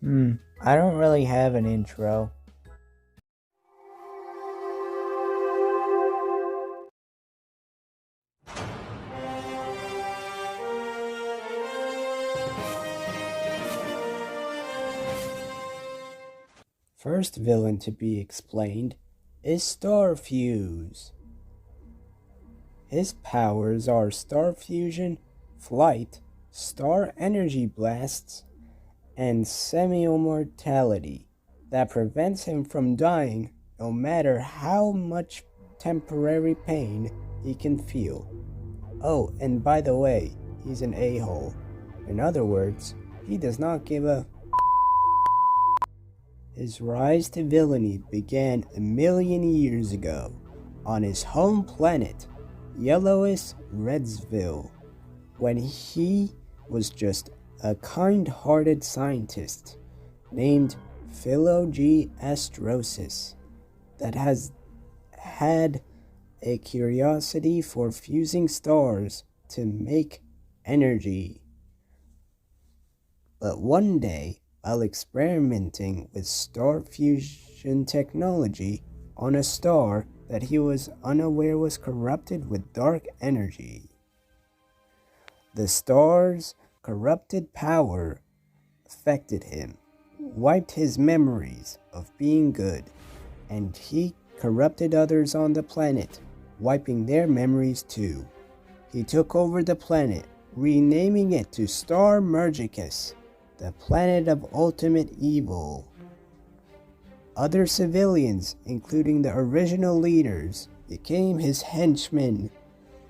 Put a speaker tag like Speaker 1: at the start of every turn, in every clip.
Speaker 1: I don't really have an intro. First villain to be explained is Starfuse. His powers are star fusion, flight, star energy blasts, and semi-immortality that prevents him from dying no matter how much temporary pain he can feel. Oh, and by the way, he's an a-hole. In other words, he does not give a. His rise to villainy began a million years ago on his home planet, Yellowest Redsville, when he was just a kind-hearted scientist named Philo G. Astrosis that has had a curiosity for fusing stars to make energy. But one day, while experimenting with star fusion technology on a star that he was unaware was corrupted with dark energy, the star's corrupted power affected him, wiped his memories of being good, and he corrupted others on the planet, wiping their memories too. He took over the planet, renaming it to Star Mergicus, the planet of ultimate evil. Other civilians, including the original leaders, became his henchmen,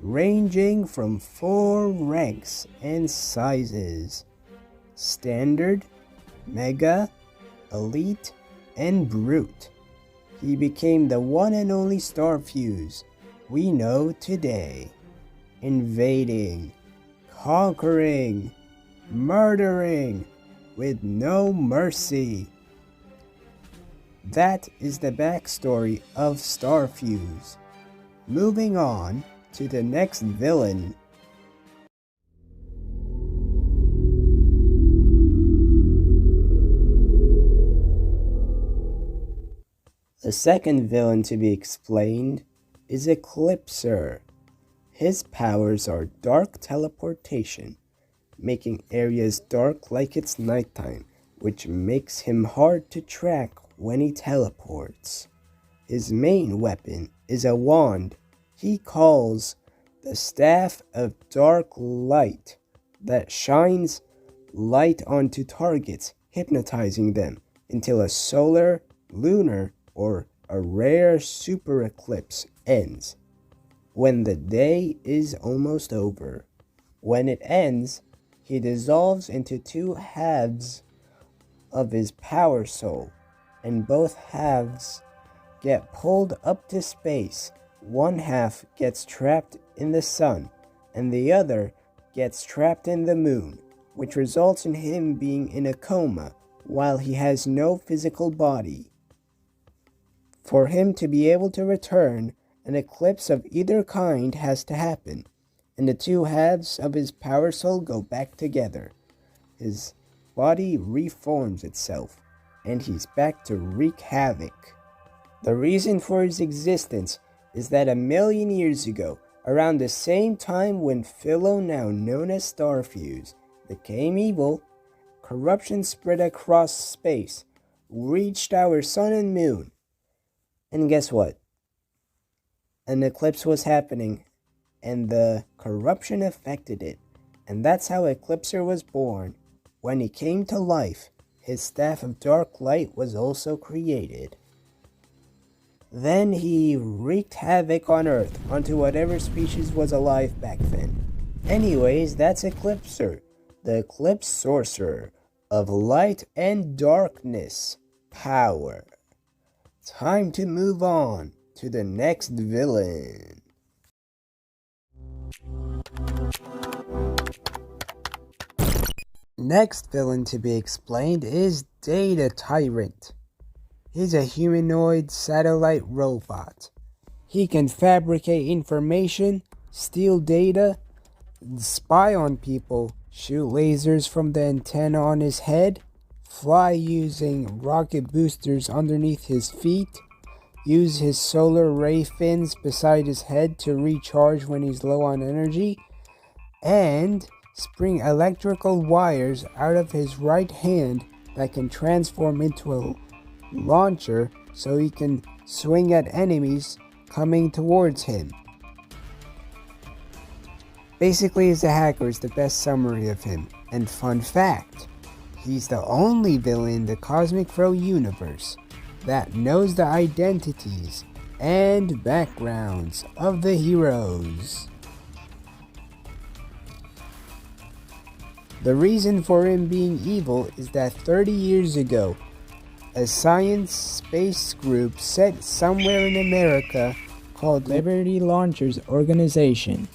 Speaker 1: ranging from 4 ranks and sizes: Standard, Mega, Elite, and Brute. He became the one and only Starfuse we know today, invading, conquering, murdering with no mercy. That is the backstory of Starfuse. Moving on to the next villain. The second villain to be explained is Eclipser. His powers are dark teleportation, making areas dark like it's nighttime, which makes him hard to track when he teleports. His main weapon is a wand he calls the Staff of Dark Light that shines light onto targets, hypnotizing them until a solar, lunar, or a rare super eclipse ends, when the day is almost over. When it ends, he dissolves into 2 halves of his power soul, and both halves get pulled up to space. One half gets trapped in the sun, and the other gets trapped in the moon, which results in him being in a coma while he has no physical body. For him to be able to return, an eclipse of either kind has to happen, and the 2 halves of his power soul go back together. His body reforms itself, and he's back to wreak havoc. The reason for his existence is that a million years ago, around the same time when Philo, now known as Starfuse, became evil, corruption spread across space, reached our sun and moon. And guess what? An eclipse was happening, and the corruption affected it. And that's how Eclipser was born. When he came to life, his Staff of Dark Light was also created. Then he wreaked havoc on Earth onto whatever species was alive back then. Anyways, that's Eclipser, the Eclipse Sorcerer of light and darkness power. Time to move on to the next villain. Next villain to be explained is Data Tyrant. He's a humanoid satellite robot. He can fabricate information, steal data, spy on people, shoot lasers from the antenna on his head, fly using rocket boosters underneath his feet, use his solar ray fins beside his head to recharge when he's low on energy, and spring electrical wires out of his right hand that can transform into a launcher so he can swing at enemies coming towards him. Basically, he's a hacker is the best summary of him. And fun fact, he's the only villain in the Cosmic Fro universe that knows the identities and backgrounds of the heroes. The reason for him being evil is that 30 years ago, a science space group set somewhere in America called Liberty Launchers Organization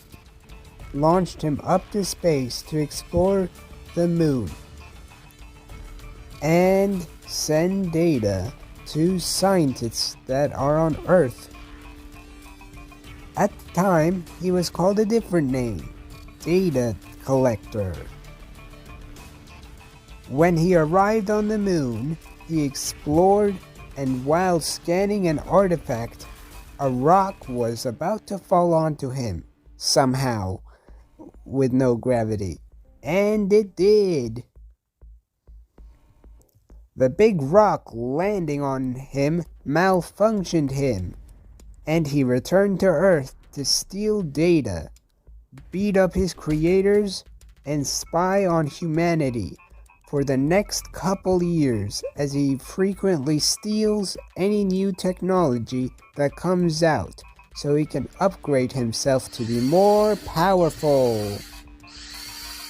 Speaker 1: launched him up to space to explore the moon and send data to scientists that are on Earth. At the time, he was called a different name, Data Collector. When he arrived on the moon, he explored, and while scanning an artifact, a rock was about to fall onto him, somehow, with no gravity. And it did. The big rock landing on him malfunctioned him, and he returned to Earth to steal data, beat up his creators, and spy on humanity for the next couple years as he frequently steals any new technology that comes out so he can upgrade himself to be more powerful.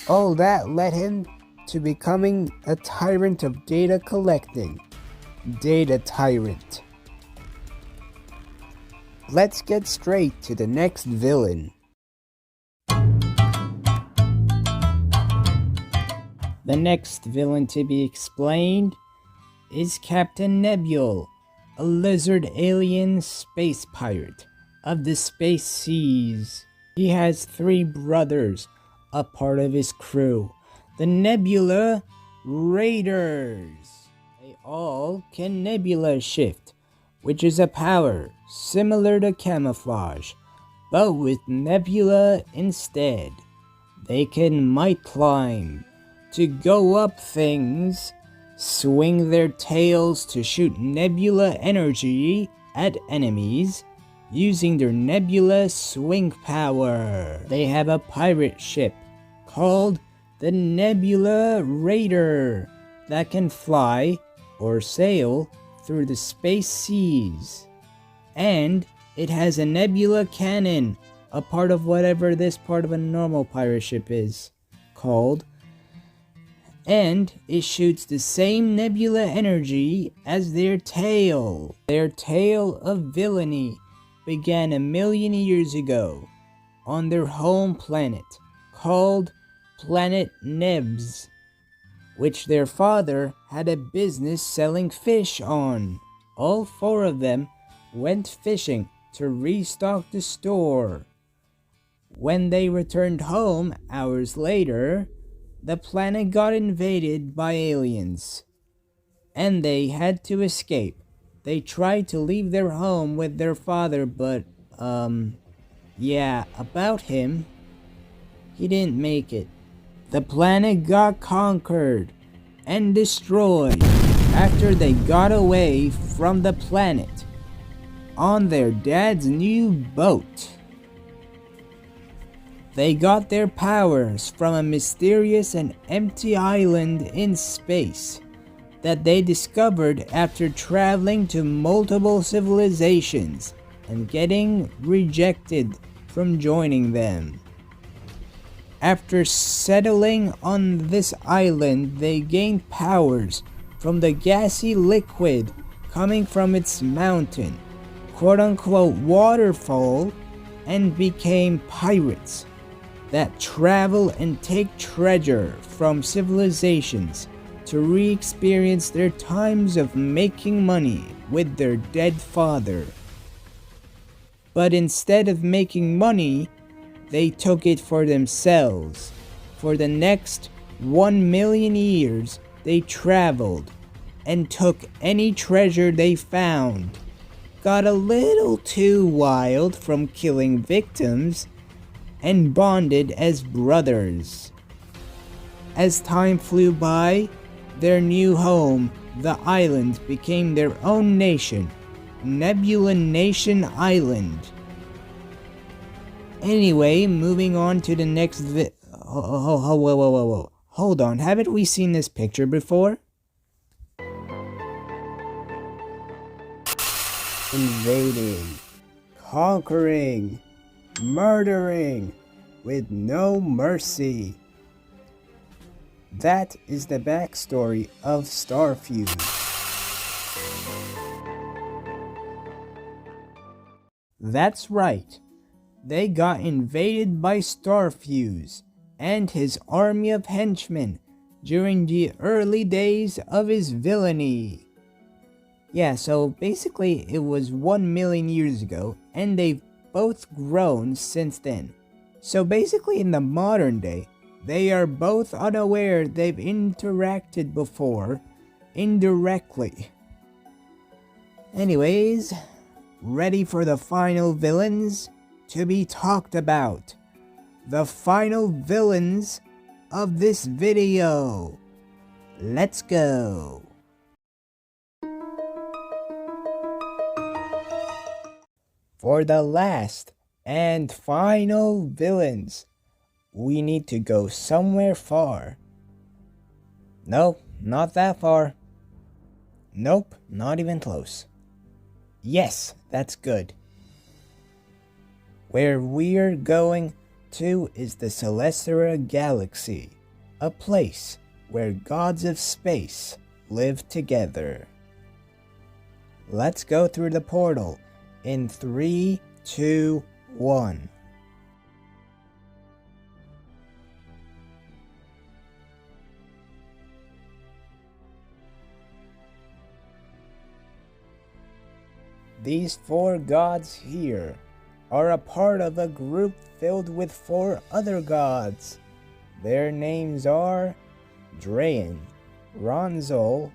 Speaker 1: All that led him to becoming a tyrant of data collecting. Data Tyrant. Let's get straight to the next villain. The next villain to be explained is Captain Nebule, a lizard alien space pirate of the space seas. He has 3 brothers, a part of his crew, the Nebula Raiders. They all can nebula shift, which is a power similar to camouflage, but with nebula instead. They can might climb to go up things, swing their tails to shoot nebula energy at enemies using their nebula swing power. They have a pirate ship called the Nebula Raider that can fly or sail through the space seas. And it has a nebula cannon, a part of whatever this part of a normal pirate ship is called. And it shoots the same nebula energy as their tail. Their tale of villainy began 1 million years ago on their home planet called Planet Nebs, which their father had a business selling fish on. All 4 of them went fishing to restock the store. When they returned home hours later, the planet got invaded by aliens, and they had to escape. They tried to leave their home with their father, but, about him, he didn't make it. The planet got conquered and destroyed after they got away from the planet on their dad's new boat. They got their powers from a mysterious and empty island in space that they discovered after traveling to multiple civilizations and getting rejected from joining them. After settling on this island, they gained powers from the gassy liquid coming from its mountain, quote-unquote waterfall, and became pirates that travel and take treasure from civilizations to re-experience their times of making money with their dead father. But instead of making money, they took it for themselves. For the next 1 million years, they traveled and took any treasure they found, got a little too wild from killing victims, and bonded as brothers. As time flew by, their new home, the island, became their own nation, Nebula Nation Island. Anyway, moving on to the next whoa. Hold on, haven't we seen this picture before? Invading, conquering, murdering, with no mercy. That is the backstory of Starfuse. That's right. They got invaded by Starfuse and his army of henchmen during the early days of his villainy. Yeah, so basically it was 1 million years ago, and they've both grown since then. So basically in the modern day, they are both unaware they've interacted before, indirectly. Anyways, ready for the final villains to be talked about. The final villains of this video. Let's go. For the last and final villains, we need to go somewhere far. No, not that far. Nope, not even close. Yes, that's good. Where we're going to is the Celestra Galaxy, a place where gods of space live together. Let's go through the portal in 3, 2, 1. These 4 gods here are a part of a group filled with 4 other gods. Their names are Draen, Ronzol,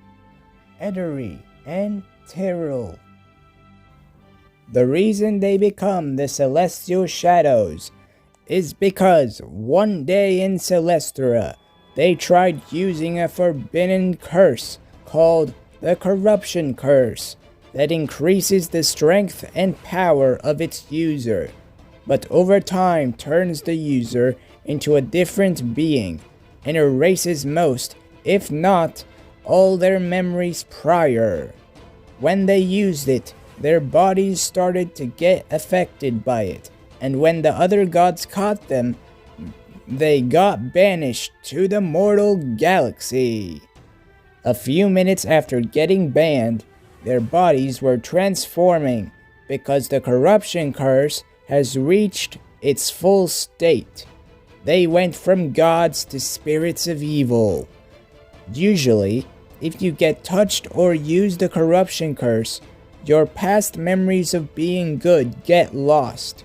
Speaker 1: Ederi, and Tyrell. The reason they become the Celestial Shadows is because one day in Celestra, they tried using a forbidden curse called the Corruption Curse that increases the strength and power of its user, but over time turns the user into a different being and erases most, if not all, their memories prior. When they used it, their bodies started to get affected by it, and when the other gods caught them, they got banished to the mortal galaxy. A few minutes after getting banned, their bodies were transforming because the corruption curse has reached its full state. They went from gods to spirits of evil. Usually, if you get touched or use the corruption curse, your past memories of being good get lost.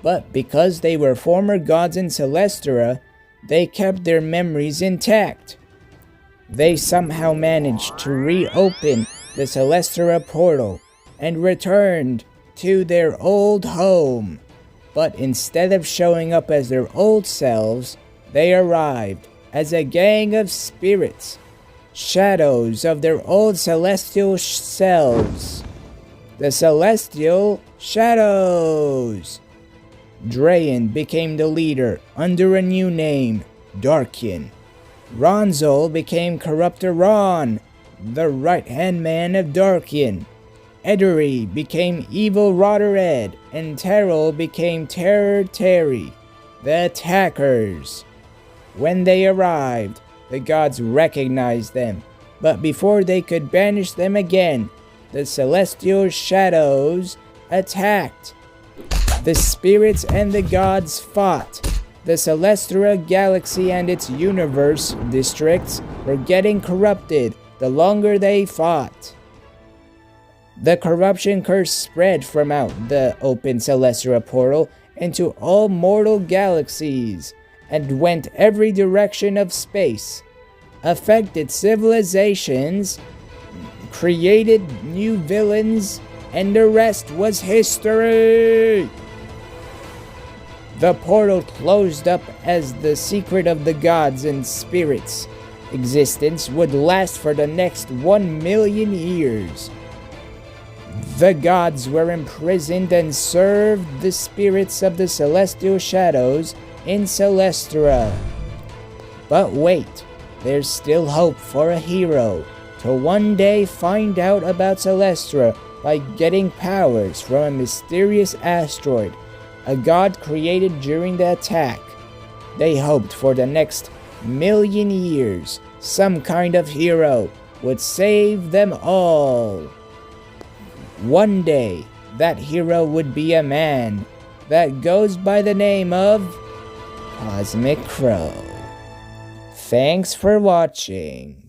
Speaker 1: But because they were former gods in Celestra, they kept their memories intact. They somehow managed to reopen the Celestra portal and returned to their old home. But instead of showing up as their old selves, they arrived as a gang of spirits, shadows of their old celestial selves. The Celestial Shadows. Draen became the leader under a new name, Darkian. Ronzol became Corruptor Ron, the right-hand man of Darkian. Ederi became Evil Rodered, and Tyrell became Terror Terry, the Attackers. When they arrived, the gods recognized them, but before they could banish them again, the Celestial Shadows attacked. The spirits and the gods fought. The Celestra Galaxy and its universe districts were getting corrupted the longer they fought. The corruption curse spread from out the open Celestra portal into all mortal galaxies and went every direction of space. affected civilizations, created new villains, and the rest was history. The portal closed up as the secret of the gods and spirits' existence would last for the next 1,000,000 years. The gods were imprisoned and served the spirits of the celestial shadows in Celestra. But wait, there's still hope for a hero to one day find out about Celestra by getting powers from a mysterious asteroid a god created during the attack. They hoped for the next 1,000,000 years, some kind of hero would save them all. One day, that hero would be a man that goes by the name of Cosmic Crow. Thanks for watching.